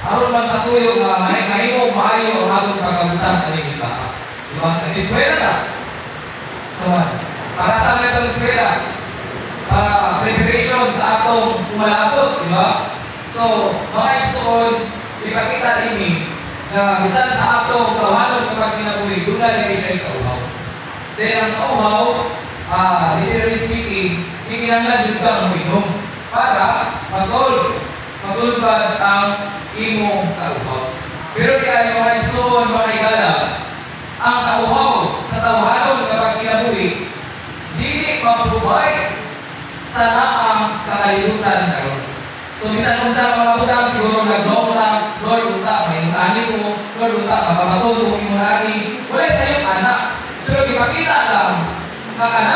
aron man sa tuyo nga mahimo maayo ang atong pagkabutan ani kita. Diba? Nag-eskwela na. So, para sa amin itong eskwela? Para preparation sa atong pumalabot, di ba? So, mga igsoon, ipakita ini na bisan sa atong tawanon kapag kinabuhi, doon na lagi siya ikauhaw. Dahil ang kauhaw, literally speaking, ikinanglan yung kang uminom para masolbad ang imong kauhaw. Pero di ay mga igsoon, mga higala, ang kauhaw sa tawanon kapag kinabuhi, dili ma-provide sa laang sa kalibutan karon. So, bisan kung sa mga butang, siguro nag-long lang, Lord, unta, may ani ko, Lord, unta, mapapatulo ko yung ani. Wala tayong anak. Pero ipakita lang, na